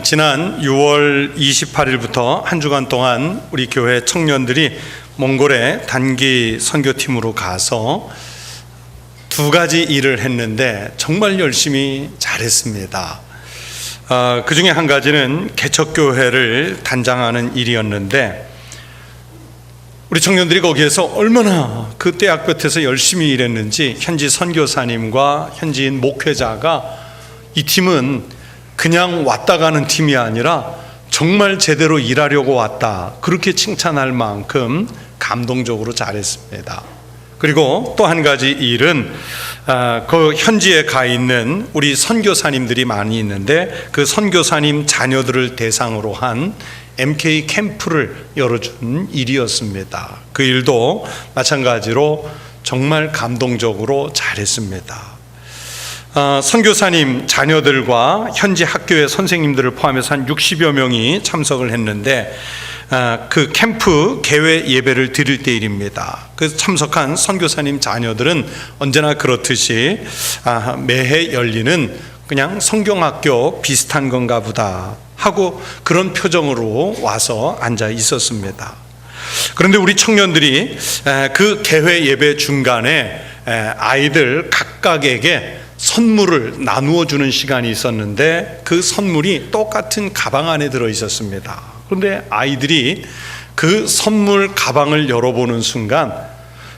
지난 6월 28일부터 한 주간 동안 우리 교회 청년들이 몽골에 단기 선교팀으로 가서 두 가지 일을 했는데 정말 열심히 잘했습니다. 그 중에 한 가지는 개척교회를 단장하는 일이었는데, 우리 청년들이 거기에서 얼마나 그 떼약볕에서 열심히 일했는지 현지 선교사님과 현지인 목회자가 이 팀은 그냥 왔다 가는 팀이 아니라 정말 제대로 일하려고 왔다, 그렇게 칭찬할 만큼 감동적으로 잘했습니다. 그리고 또 한 가지 일은 그 현지에 가 있는 우리 선교사님들이 많이 있는데, 그 선교사님 자녀들을 대상으로 한 MK 캠프를 열어준 일이었습니다. 그 일도 마찬가지로 정말 감동적으로 잘했습니다. 선교사님 자녀들과 현지 학교의 선생님들을 포함해서 한 60여 명이 참석을 했는데, 그 캠프 개회 예배를 드릴 때 일입니다. 그 참석한 선교사님 자녀들은 언제나 그렇듯이 매해 열리는 그냥 성경학교 비슷한 건가 보다 하고 그런 표정으로 와서 앉아 있었습니다. 그런데 우리 청년들이 그 개회 예배 중간에 아이들 각각에게 선물을 나누어 주는 시간이 있었는데, 그 선물이 똑같은 가방 안에 들어 있었습니다. 그런데 아이들이 그 선물 가방을 열어보는 순간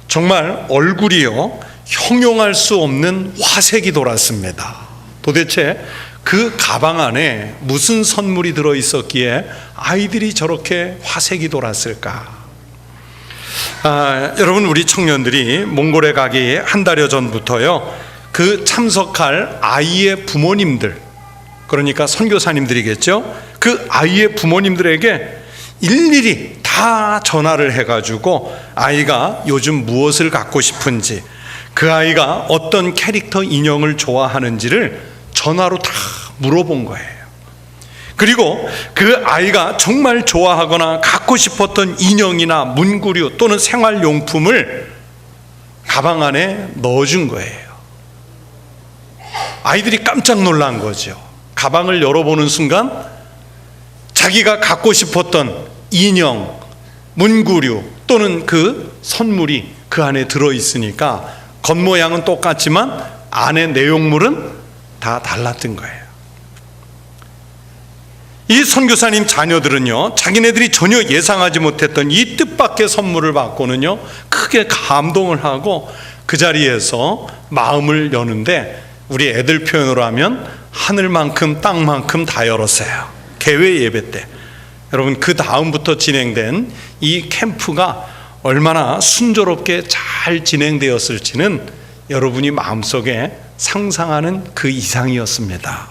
정말 얼굴이요, 형용할 수 없는 화색이 돌았습니다. 도대체 그 가방 안에 무슨 선물이 들어 있었기에 아이들이 저렇게 화색이 돌았을까? 여러분, 우리 청년들이 몽골에 가기 한 달여 전부터요, 그 참석할 아이의 부모님들, 그러니까 선교사님들이겠죠, 그 아이의 부모님들에게 일일이 다 전화를 해가지고 아이가 요즘 무엇을 갖고 싶은지, 그 아이가 어떤 캐릭터 인형을 좋아하는지를 전화로 다 물어본 거예요. 그리고 그 아이가 정말 좋아하거나 갖고 싶었던 인형이나 문구류 또는 생활용품을 가방 안에 넣어준 거예요. 아이들이 깜짝 놀란 거죠. 가방을 열어보는 순간 자기가 갖고 싶었던 인형, 문구류 또는 그 선물이 그 안에 들어있으니까 겉모양은 똑같지만 안에 내용물은 다 달랐던 거예요. 이 선교사님 자녀들은요, 자기네들이 전혀 예상하지 못했던 이 뜻밖의 선물을 받고는요 크게 감동을 하고 그 자리에서 마음을 여는데, 우리 애들 표현으로 하면 하늘만큼 땅만큼 다 열었어요. 개회 예배 때. 여러분, 그 다음부터 진행된 이 캠프가 얼마나 순조롭게 잘 진행되었을지는 여러분이 마음속에 상상하는 그 이상이었습니다.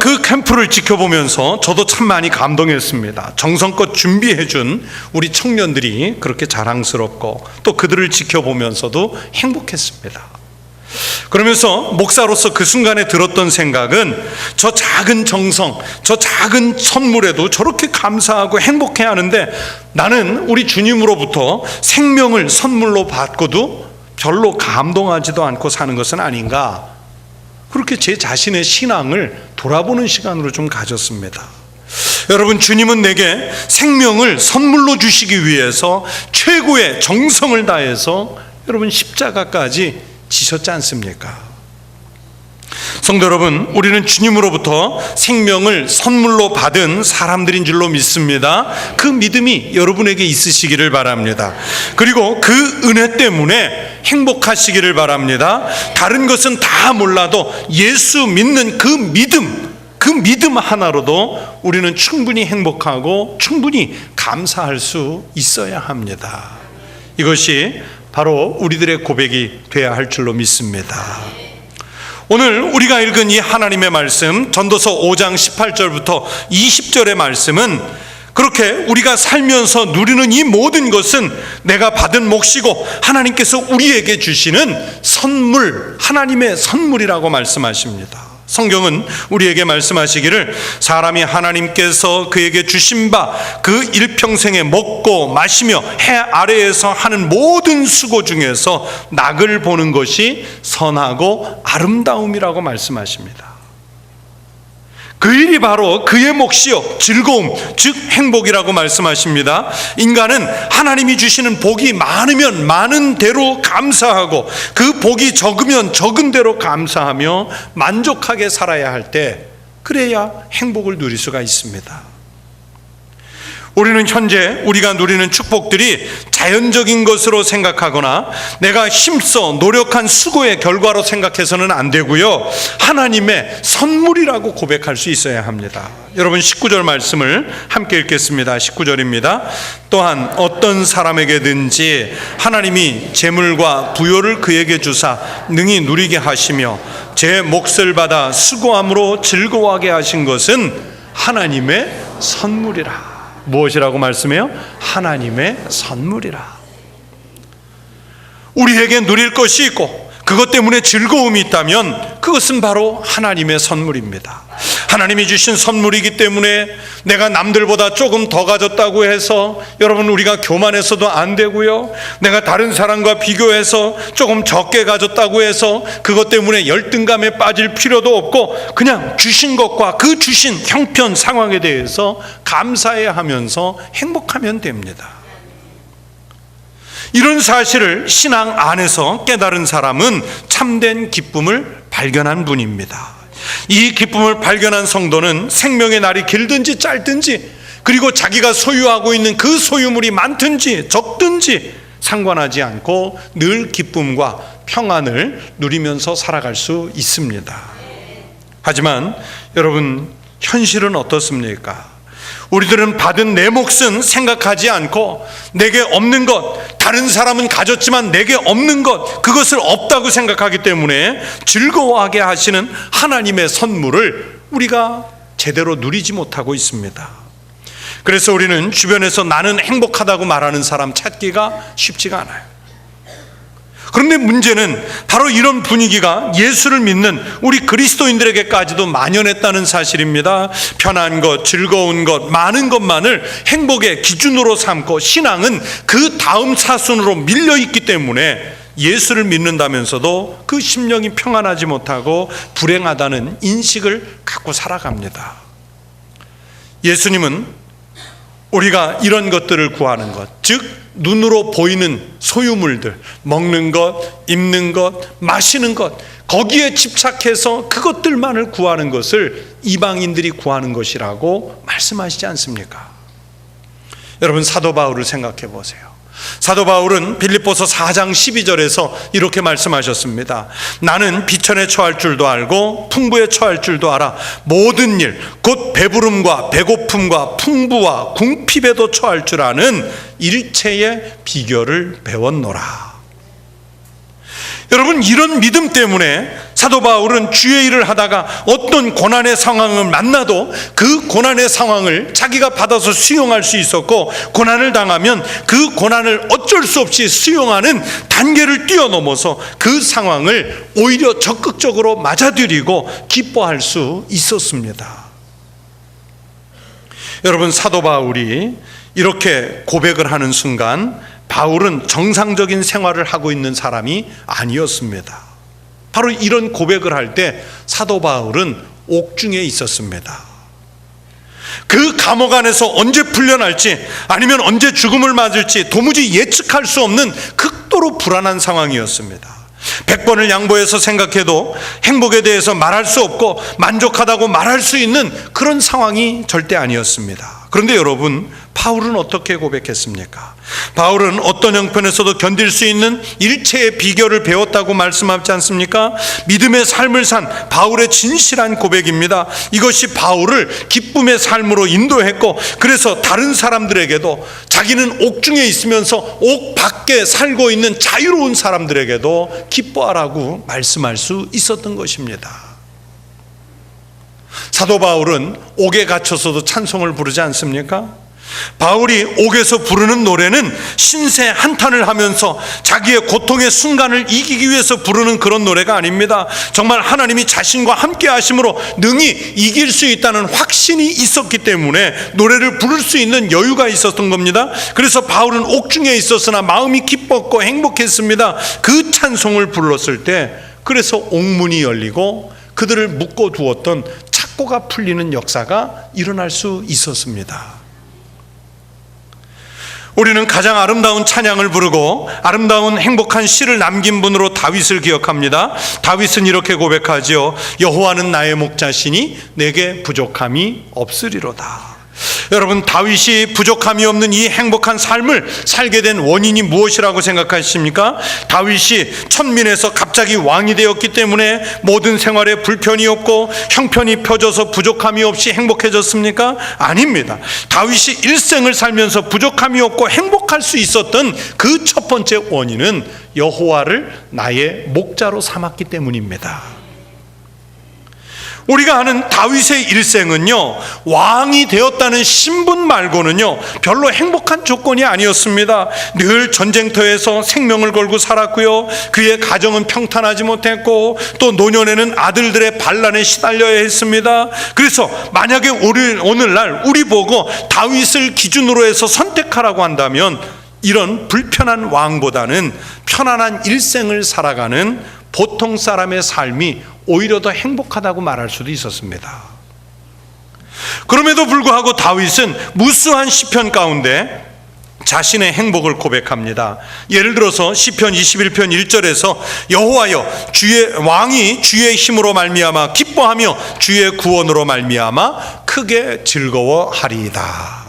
그 캠프를 지켜보면서 저도 참 많이 감동했습니다. 정성껏 준비해준 우리 청년들이 그렇게 자랑스럽고 또 그들을 지켜보면서도 행복했습니다. 그러면서 목사로서 그 순간에 들었던 생각은, 저 작은 정성, 저 작은 선물에도 저렇게 감사하고 행복해 하는데 나는 우리 주님으로부터 생명을 선물로 받고도 별로 감동하지도 않고 사는 것은 아닌가, 그렇게 제 자신의 신앙을 돌아보는 시간으로 좀 가졌습니다. 여러분, 주님은 내게 생명을 선물로 주시기 위해서 최고의 정성을 다해서 여러분 십자가까지 지셨지 않습니까? 성도 여러분, 우리는 주님으로부터 생명을 선물로 받은 사람들인 줄로 믿습니다. 그 믿음이 여러분에게 있으시기를 바랍니다. 그리고 그 은혜 때문에 행복하시기를 바랍니다. 다른 것은 다 몰라도 예수 믿는 그 믿음 하나로도 우리는 충분히 행복하고 충분히 감사할 수 있어야 합니다. 이것이 바로 우리들의 고백이 되어야 할 줄로 믿습니다. 오늘 우리가 읽은 이 하나님의 말씀, 전도서 5장 18절부터 20절의 말씀은 그렇게 우리가 살면서 누리는 이 모든 것은 내가 받은 몫이고 하나님께서 우리에게 주시는 선물, 하나님의 선물이라고 말씀하십니다. 성경은 우리에게 말씀하시기를, 사람이 하나님께서 그에게 주신 바 그 일평생에 먹고 마시며 해 아래에서 하는 모든 수고 중에서 낙을 보는 것이 선하고 아름다움이라고 말씀하십니다. 그 일이 바로 그의 몫이요 즐거움, 즉 행복이라고 말씀하십니다. 인간은 하나님이 주시는 복이 많으면 많은 대로 감사하고 그 복이 적으면 적은 대로 감사하며 만족하게 살아야 할 때, 그래야 행복을 누릴 수가 있습니다. 우리는 현재 우리가 누리는 축복들이 자연적인 것으로 생각하거나 내가 힘써 노력한 수고의 결과로 생각해서는 안 되고요, 하나님의 선물이라고 고백할 수 있어야 합니다. 여러분 19절 말씀을 함께 읽겠습니다. 19절입니다. 또한 어떤 사람에게든지 하나님이 재물과 부요를 그에게 주사 능히 누리게 하시며 제 몫을 받아 수고함으로 즐거워하게 하신 것은 하나님의 선물이라. 무엇이라고 말씀해요? 하나님의 선물이라. 우리에게 누릴 것이 있고 그것 때문에 즐거움이 있다면 그것은 바로 하나님의 선물입니다. 하나님이 주신 선물이기 때문에 내가 남들보다 조금 더 가졌다고 해서, 여러분, 우리가 교만해서도 안 되고요, 내가 다른 사람과 비교해서 조금 적게 가졌다고 해서 그것 때문에 열등감에 빠질 필요도 없고, 그냥 주신 것과 그 주신 형편 상황에 대해서 감사해야 하면서 행복하면 됩니다. 이런 사실을 신앙 안에서 깨달은 사람은 참된 기쁨을 발견한 분입니다. 이 기쁨을 발견한 성도는 생명의 날이 길든지 짧든지, 그리고 자기가 소유하고 있는 그 소유물이 많든지 적든지 상관하지 않고 늘 기쁨과 평안을 누리면서 살아갈 수 있습니다. 하지만 여러분, 현실은 어떻습니까? 우리들은 받은 내 몫은 생각하지 않고 내게 없는 것, 다른 사람은 가졌지만 내게 없는 것, 그것을 없다고 생각하기 때문에 즐거워하게 하시는 하나님의 선물을 우리가 제대로 누리지 못하고 있습니다. 그래서 우리는 주변에서 나는 행복하다고 말하는 사람 찾기가 쉽지가 않아요. 그런데 문제는 바로 이런 분위기가 예수를 믿는 우리 그리스도인들에게까지도 만연했다는 사실입니다. 편한 것, 즐거운 것, 많은 것만을 행복의 기준으로 삼고 신앙은 그 다음 차순으로 밀려있기 때문에 예수를 믿는다면서도 그 심령이 평안하지 못하고 불행하다는 인식을 갖고 살아갑니다. 예수님은 우리가 이런 것들을 구하는 것, 즉 눈으로 보이는 소유물들, 먹는 것, 입는 것, 마시는 것, 거기에 집착해서 그것들만을 구하는 것을 이방인들이 구하는 것이라고 말씀하시지 않습니까? 여러분, 사도 바울을 생각해 보세요. 사도 바울은 빌립보서 4장 12절에서 이렇게 말씀하셨습니다. 나는 비천에 처할 줄도 알고 풍부에 처할 줄도 알아. 모든 일, 곧 배부름과 배고픔과 풍부와 궁핍에도 처할 줄 아는 일체의 비결을 배웠노라. 여러분, 이런 믿음 때문에 사도 바울은 주의 일을 하다가 어떤 고난의 상황을 만나도 그 고난의 상황을 자기가 받아서 수용할 수 있었고, 고난을 당하면 그 고난을 어쩔 수 없이 수용하는 단계를 뛰어넘어서 그 상황을 오히려 적극적으로 맞아들이고 기뻐할 수 있었습니다. 여러분, 사도 바울이 이렇게 고백을 하는 순간 바울은 정상적인 생활을 하고 있는 사람이 아니었습니다. 바로 이런 고백을 할 때 사도 바울은 옥중에 있었습니다. 그 감옥 안에서 언제 풀려날지, 아니면 언제 죽음을 맞을지 도무지 예측할 수 없는 극도로 불안한 상황이었습니다. 100번을 양보해서 생각해도 행복에 대해서 말할 수 없고 만족하다고 말할 수 있는 그런 상황이 절대 아니었습니다. 그런데 여러분, 바울은 어떻게 고백했습니까? 바울은 어떤 형편에서도 견딜 수 있는 일체의 비결을 배웠다고 말씀하지 않습니까? 믿음의 삶을 산 바울의 진실한 고백입니다. 이것이 바울을 기쁨의 삶으로 인도했고, 그래서 다른 사람들에게도, 자기는 옥중에 있으면서 옥 밖에 살고 있는 자유로운 사람들에게도 기뻐하라고 말씀할 수 있었던 것입니다. 사도 바울은 옥에 갇혀서도 찬송을 부르지 않습니까? 바울이 옥에서 부르는 노래는 신세 한탄을 하면서 자기의 고통의 순간을 이기기 위해서 부르는 그런 노래가 아닙니다. 정말 하나님이 자신과 함께 하심으로 능히 이길 수 있다는 확신이 있었기 때문에 노래를 부를 수 있는 여유가 있었던 겁니다. 그래서 바울은 옥중에 있었으나 마음이 기뻤고 행복했습니다. 그 찬송을 불렀을 때, 그래서 옥문이 열리고 그들을 묶어두었던 착고가 풀리는 역사가 일어날 수 있었습니다. 우리는 가장 아름다운 찬양을 부르고 아름다운 행복한 시를 남긴 분으로 다윗을 기억합니다. 다윗은 이렇게 고백하지요. 여호와는 나의 목자시니 내게 부족함이 없으리로다. 여러분, 다윗이 부족함이 없는 이 행복한 삶을 살게 된 원인이 무엇이라고 생각하십니까? 다윗이 천민에서 갑자기 왕이 되었기 때문에 모든 생활에 불편이 없고 형편이 펴져서 부족함이 없이 행복해졌습니까? 아닙니다. 다윗이 일생을 살면서 부족함이 없고 행복할 수 있었던 그 첫 번째 원인은 여호와를 나의 목자로 삼았기 때문입니다. 우리가 아는 다윗의 일생은요, 왕이 되었다는 신분 말고는요 별로 행복한 조건이 아니었습니다. 늘 전쟁터에서 생명을 걸고 살았고요, 그의 가정은 평탄하지 못했고 또 노년에는 아들들의 반란에 시달려야 했습니다. 그래서 만약에 오늘날 우리 보고 다윗을 기준으로 해서 선택하라고 한다면 이런 불편한 왕보다는 편안한 일생을 살아가는 보통 사람의 삶이 오히려 더 행복하다고 말할 수도 있었습니다. 그럼에도 불구하고 다윗은 무수한 시편 가운데 자신의 행복을 고백합니다. 예를 들어서 시편 21편 1절에서 여호와여, 왕이 주의 힘으로 말미암아 기뻐하며 주의 구원으로 말미암아 크게 즐거워하리이다.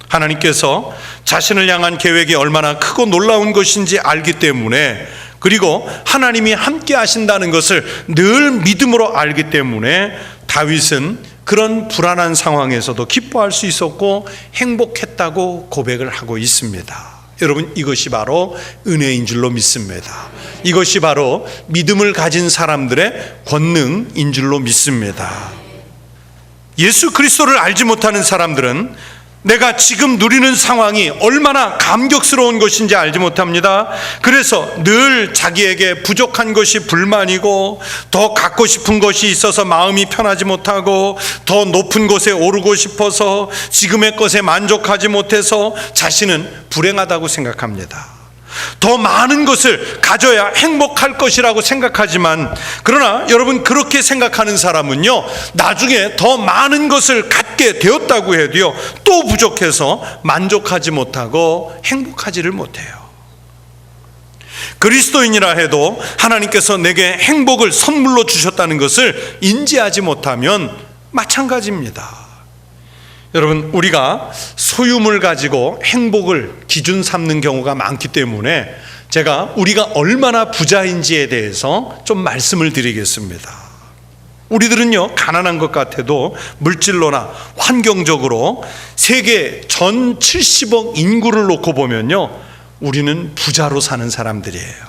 하나님께서 자신을 향한 계획이 얼마나 크고 놀라운 것인지 알기 때문에, 그리고 하나님이 함께 하신다는 것을 늘 믿음으로 알기 때문에 다윗은 그런 불안한 상황에서도 기뻐할 수 있었고 행복했다고 고백을 하고 있습니다. 여러분, 이것이 바로 은혜인 줄로 믿습니다. 이것이 바로 믿음을 가진 사람들의 권능인 줄로 믿습니다. 예수 그리스도를 알지 못하는 사람들은 내가 지금 누리는 상황이 얼마나 감격스러운 것인지 알지 못합니다. 그래서 늘 자기에게 부족한 것이 불만이고 더 갖고 싶은 것이 있어서 마음이 편하지 못하고 더 높은 곳에 오르고 싶어서 지금의 것에 만족하지 못해서 자신은 불행하다고 생각합니다. 더 많은 것을 가져야 행복할 것이라고 생각하지만, 그러나 여러분, 그렇게 생각하는 사람은요 나중에 더 많은 것을 갖게 되었다고 해도요 또 부족해서 만족하지 못하고 행복하지를 못해요. 그리스도인이라 해도 하나님께서 내게 행복을 선물로 주셨다는 것을 인지하지 못하면 마찬가지입니다. 여러분, 우리가 소유물 가지고 행복을 기준 삼는 경우가 많기 때문에 제가 우리가 얼마나 부자인지에 대해서 좀 말씀을 드리겠습니다. 우리들은요 가난한 것 같아도 물질로나 환경적으로 세계 전 70억 인구를 놓고 보면요 우리는 부자로 사는 사람들이에요.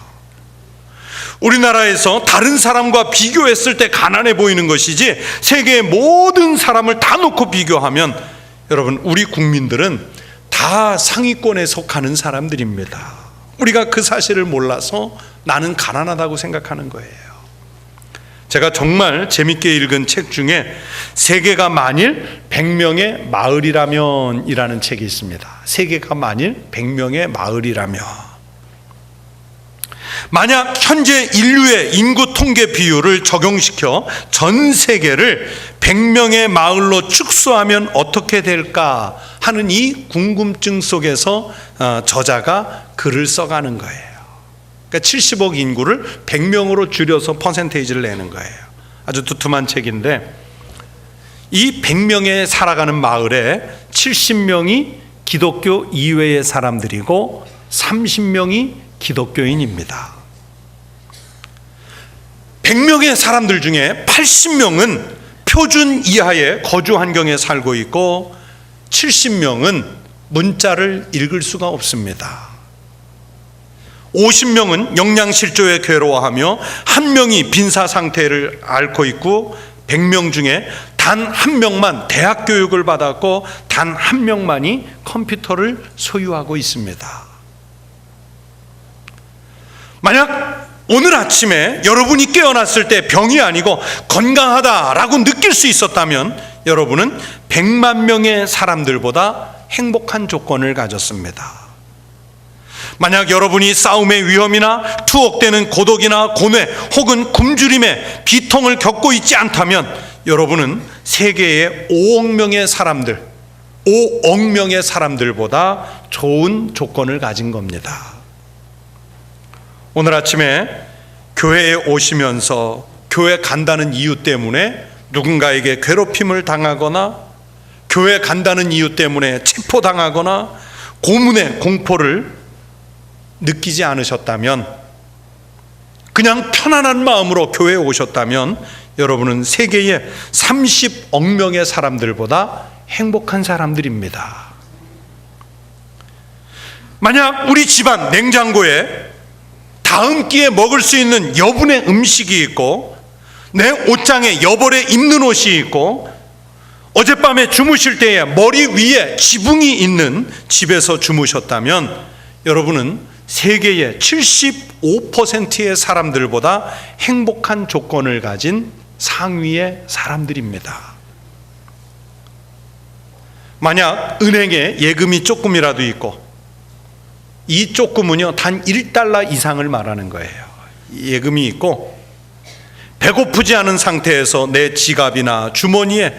우리나라에서 다른 사람과 비교했을 때 가난해 보이는 것이지, 세계의 모든 사람을 다 놓고 비교하면 여러분, 우리 국민들은 다 상위권에 속하는 사람들입니다. 우리가 그 사실을 몰라서 나는 가난하다고 생각하는 거예요. 제가 정말 재밌게 읽은 책 중에 세계가 만일 100명의 마을이라면 이라는 책이 있습니다. 세계가 만일 100명의 마을이라면, 만약 현재 인류의 인구 통계 비율을 적용시켜 전 세계를 100명의 마을로 축소하면 어떻게 될까 하는 이 궁금증 속에서 저자가 글을 써가는 거예요. 그러니까 70억 인구를 100명으로 줄여서 퍼센테이지를 내는 거예요. 아주 두툼한 책인데, 이 100명에 살아가는 마을에 70명이 기독교 이외의 사람들이고 30명이 기독교인입니다. 100명의 사람들 중에 80명은 표준 이하의 거주 환경에 살고 있고 70명은 문자를 읽을 수가 없습니다. 50명은 영양실조에 괴로워하며 1명이 빈사 상태를 앓고 있고 100명 중에 단 1명만 대학 교육을 받았고 단 1명만이 컴퓨터를 소유하고 있습니다. 만약 오늘 아침에 여러분이 깨어났을 때 병이 아니고 건강하다라고 느낄 수 있었다면 여러분은 100만 명의 사람들보다 행복한 조건을 가졌습니다. 만약 여러분이 싸움의 위험이나 투옥되는 고독이나 고뇌 혹은 굶주림의 비통을 겪고 있지 않다면 여러분은 세계의 5억 명의 사람들보다 좋은 조건을 가진 겁니다. 오늘 아침에 교회에 오시면서 교회 간다는 이유 때문에 누군가에게 괴롭힘을 당하거나 교회 간다는 이유 때문에 체포당하거나 고문의 공포를 느끼지 않으셨다면, 그냥 편안한 마음으로 교회에 오셨다면 여러분은 세계의 30억 명의 사람들보다 행복한 사람들입니다. 만약 우리 집안 냉장고에 다음 끼에 먹을 수 있는 여분의 음식이 있고 내 옷장에 여벌에 입는 옷이 있고 어젯밤에 주무실 때에 머리 위에 지붕이 있는 집에서 주무셨다면 여러분은 세계의 75%의 사람들보다 행복한 조건을 가진 상위의 사람들입니다. 만약 은행에 예금이 조금이라도 있고, 이 조금은요 단 1달러 이상을 말하는 거예요. 예금이 있고 배고프지 않은 상태에서 내 지갑이나 주머니에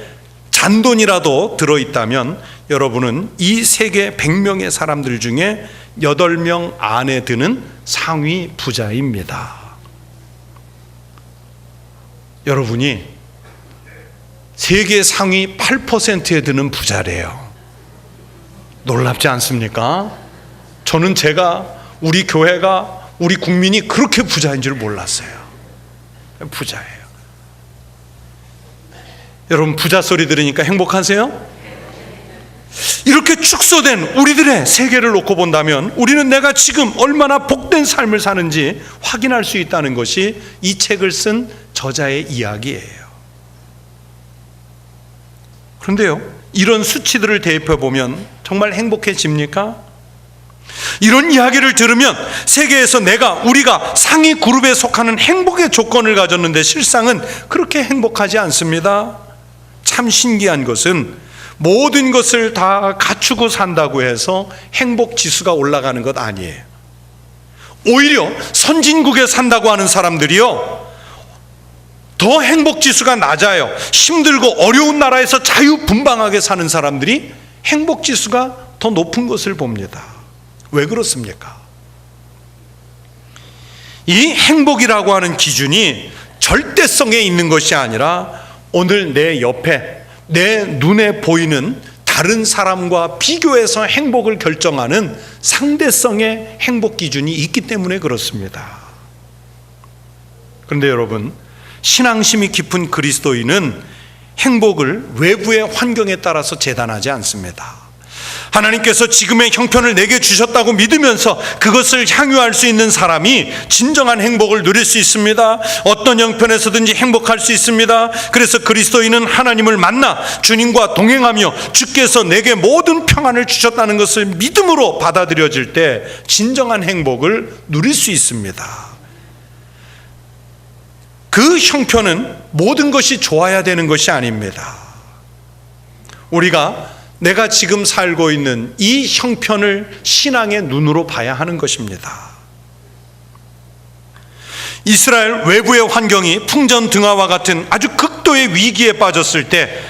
잔돈이라도 들어있다면 여러분은 이 세계 100명의 사람들 중에 8명 안에 드는 상위 부자입니다. 여러분이 세계 상위 8%에 드는 부자래요. 놀랍지 않습니까? 저는 우리 교회가, 우리 국민이 그렇게 부자인 줄 몰랐어요. 부자예요. 여러분 부자 소리 들으니까 행복하세요? 이렇게 축소된 우리들의 세계를 놓고 본다면 우리는 내가 지금 얼마나 복된 삶을 사는지 확인할 수 있다는 것이 이 책을 쓴 저자의 이야기예요. 그런데요, 이런 수치들을 대입해 보면 정말 행복해집니까? 이런 이야기를 들으면 세계에서 우리가 상위 그룹에 속하는 행복의 조건을 가졌는데 실상은 그렇게 행복하지 않습니다. 참 신기한 것은 모든 것을 다 갖추고 산다고 해서 행복 지수가 올라가는 것 아니에요. 오히려 선진국에 산다고 하는 사람들이요 더 행복 지수가 낮아요. 힘들고 어려운 나라에서 자유분방하게 사는 사람들이 행복 지수가 더 높은 것을 봅니다. 왜 그렇습니까? 이 행복이라고 하는 기준이 절대성에 있는 것이 아니라 오늘 내 옆에 내 눈에 보이는 다른 사람과 비교해서 행복을 결정하는 상대성의 행복 기준이 있기 때문에 그렇습니다. 그런데 여러분, 신앙심이 깊은 그리스도인은 행복을 외부의 환경에 따라서 재단하지 않습니다. 하나님께서 지금의 형편을 내게 주셨다고 믿으면서 그것을 향유할 수 있는 사람이 진정한 행복을 누릴 수 있습니다. 어떤 형편에서든지 행복할 수 있습니다. 그래서 그리스도인은 하나님을 만나 주님과 동행하며 주께서 내게 모든 평안을 주셨다는 것을 믿음으로 받아들여질 때 진정한 행복을 누릴 수 있습니다. 그 형편은 모든 것이 좋아야 되는 것이 아닙니다. 내가 지금 살고 있는 이 형편을 신앙의 눈으로 봐야 하는 것입니다. 이스라엘 외부의 환경이 풍전등화와 같은 아주 극도의 위기에 빠졌을 때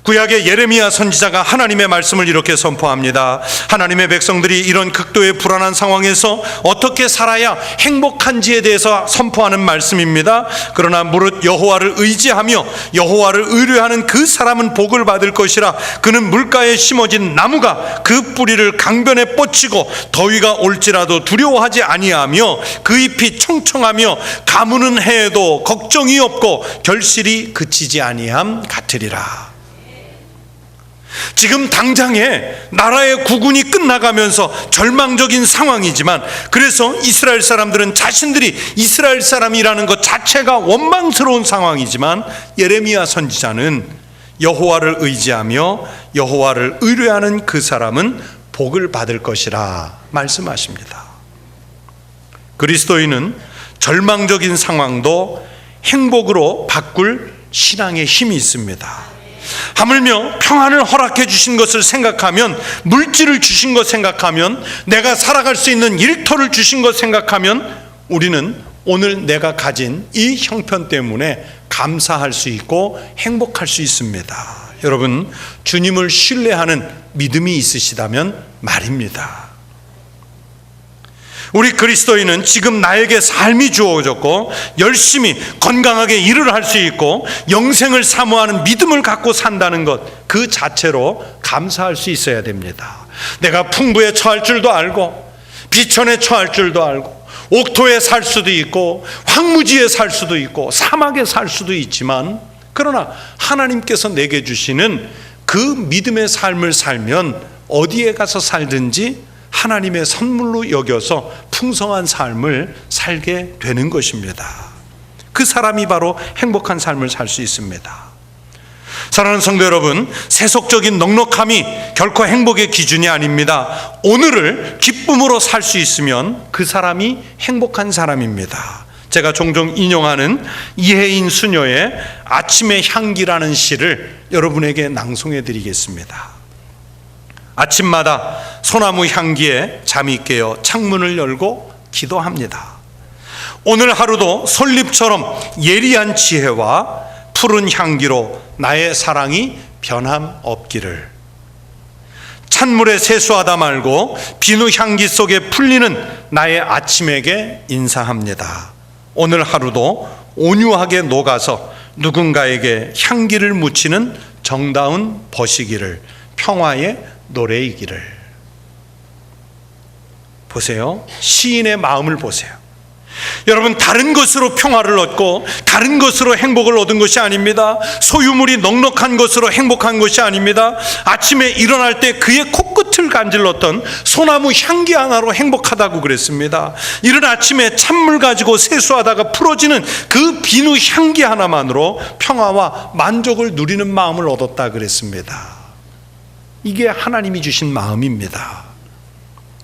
구약의 예레미야 선지자가 하나님의 말씀을 이렇게 선포합니다. 하나님의 백성들이 이런 극도의 불안한 상황에서 어떻게 살아야 행복한지에 대해서 선포하는 말씀입니다. 그러나 무릇 여호와를 의지하며 여호와를 의뢰하는 그 사람은 복을 받을 것이라. 그는 물가에 심어진 나무가 그 뿌리를 강변에 뻗치고 더위가 올지라도 두려워하지 아니하며 그 잎이 청청하며 가무는 해에도 걱정이 없고 결실이 그치지 아니함 같으리라. 지금 당장에 나라의 국운이 끝나가면서 절망적인 상황이지만, 그래서 이스라엘 사람들은 자신들이 이스라엘 사람이라는 것 자체가 원망스러운 상황이지만, 예레미야 선지자는 여호와를 의지하며 여호와를 의뢰하는 그 사람은 복을 받을 것이라 말씀하십니다. 그리스도인은 절망적인 상황도 행복으로 바꿀 신앙의 힘이 있습니다. 하물며 평안을 허락해 주신 것을 생각하면, 물질을 주신 것 생각하면, 내가 살아갈 수 있는 일터를 주신 것 생각하면 우리는 오늘 내가 가진 이 형편 때문에 감사할 수 있고 행복할 수 있습니다. 여러분, 주님을 신뢰하는 믿음이 있으시다면 말입니다. 우리 그리스도인은 지금 나에게 삶이 주어졌고 열심히 건강하게 일을 할 수 있고 영생을 사모하는 믿음을 갖고 산다는 것, 그 자체로 감사할 수 있어야 됩니다. 내가 풍부에 처할 줄도 알고 비천에 처할 줄도 알고 옥토에 살 수도 있고 황무지에 살 수도 있고 사막에 살 수도 있지만, 그러나 하나님께서 내게 주시는 그 믿음의 삶을 살면 어디에 가서 살든지 하나님의 선물로 여겨서 풍성한 삶을 살게 되는 것입니다. 그 사람이 바로 행복한 삶을 살 수 있습니다. 사랑하는 성도 여러분, 세속적인 넉넉함이 결코 행복의 기준이 아닙니다. 오늘을 기쁨으로 살 수 있으면 그 사람이 행복한 사람입니다. 제가 종종 인용하는 이혜인 수녀의 아침의 향기라는 시를 여러분에게 낭송해 드리겠습니다. 아침마다 소나무 향기에 잠이 깨어 창문을 열고 기도합니다. 오늘 하루도 솔잎처럼 예리한 지혜와 푸른 향기로 나의 사랑이 변함없기를. 찬물에 세수하다 말고 비누 향기 속에 풀리는 나의 아침에게 인사합니다. 오늘 하루도 온유하게 녹아서 누군가에게 향기를 묻히는 정다운 벗이기를, 평화의 노래이기를. 보세요. 시인의 마음을 보세요. 여러분, 다른 것으로 평화를 얻고 다른 것으로 행복을 얻은 것이 아닙니다. 소유물이 넉넉한 것으로 행복한 것이 아닙니다. 아침에 일어날 때 그의 코끝을 간질렀던 소나무 향기 하나로 행복하다고 그랬습니다. 이른 아침에 찬물 가지고 세수하다가 풀어지는 그 비누 향기 하나만으로 평화와 만족을 누리는 마음을 얻었다 그랬습니다. 이게 하나님이 주신 마음입니다.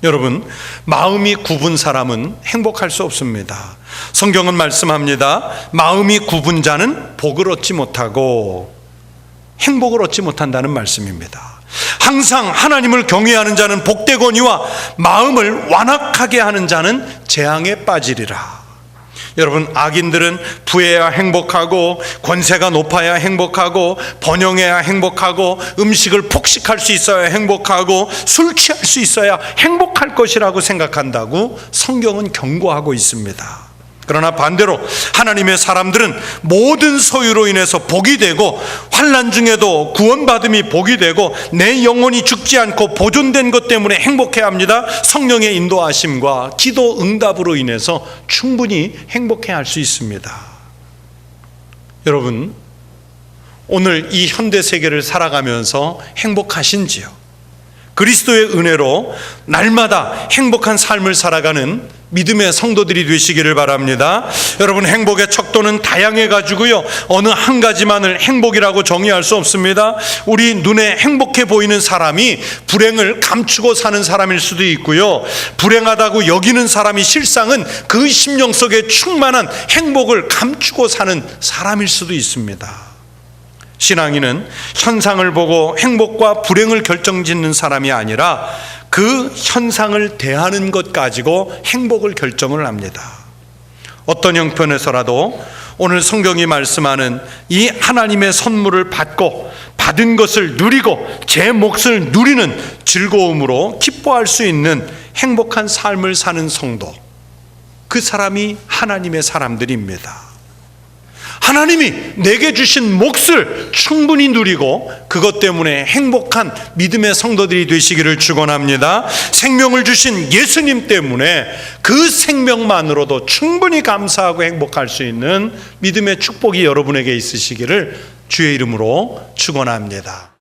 여러분, 마음이 굽은 사람은 행복할 수 없습니다. 성경은 말씀합니다. 마음이 굽은 자는 복을 얻지 못하고 행복을 얻지 못한다는 말씀입니다. 항상 하나님을 경외하는 자는 복되거니와 마음을 완악하게 하는 자는 재앙에 빠지리라. 여러분, 악인들은 부해야 행복하고 권세가 높아야 행복하고 번영해야 행복하고 음식을 폭식할 수 있어야 행복하고 술 취할 수 있어야 행복할 것이라고 생각한다고 성경은 경고하고 있습니다. 그러나 반대로 하나님의 사람들은 모든 소유로 인해서 복이 되고 환난 중에도 구원받음이 복이 되고 내 영혼이 죽지 않고 보존된 것 때문에 행복해야 합니다. 성령의 인도하심과 기도 응답으로 인해서 충분히 행복해야 할 수 있습니다. 여러분, 오늘 이 현대 세계를 살아가면서 행복하신지요? 그리스도의 은혜로 날마다 행복한 삶을 살아가는 믿음의 성도들이 되시기를 바랍니다. 여러분, 행복의 척도는 다양해 가지고요, 어느 한 가지만을 행복이라고 정의할 수 없습니다. 우리 눈에 행복해 보이는 사람이 불행을 감추고 사는 사람일 수도 있고요, 불행하다고 여기는 사람이 실상은 그 심령 속에 충만한 행복을 감추고 사는 사람일 수도 있습니다. 신앙인은 현상을 보고 행복과 불행을 결정짓는 사람이 아니라 그 현상을 대하는 것 가지고 행복을 결정을 합니다. 어떤 형편에서라도 오늘 성경이 말씀하는 이 하나님의 선물을 받고 받은 것을 누리고 제 몫을 누리는 즐거움으로 기뻐할 수 있는 행복한 삶을 사는 성도, 그 사람이 하나님의 사람들입니다. 하나님이 내게 주신 몫을 충분히 누리고 그것 때문에 행복한 믿음의 성도들이 되시기를 축원합니다. 생명을 주신 예수님 때문에 그 생명만으로도 충분히 감사하고 행복할 수 있는 믿음의 축복이 여러분에게 있으시기를 주의 이름으로 축원합니다.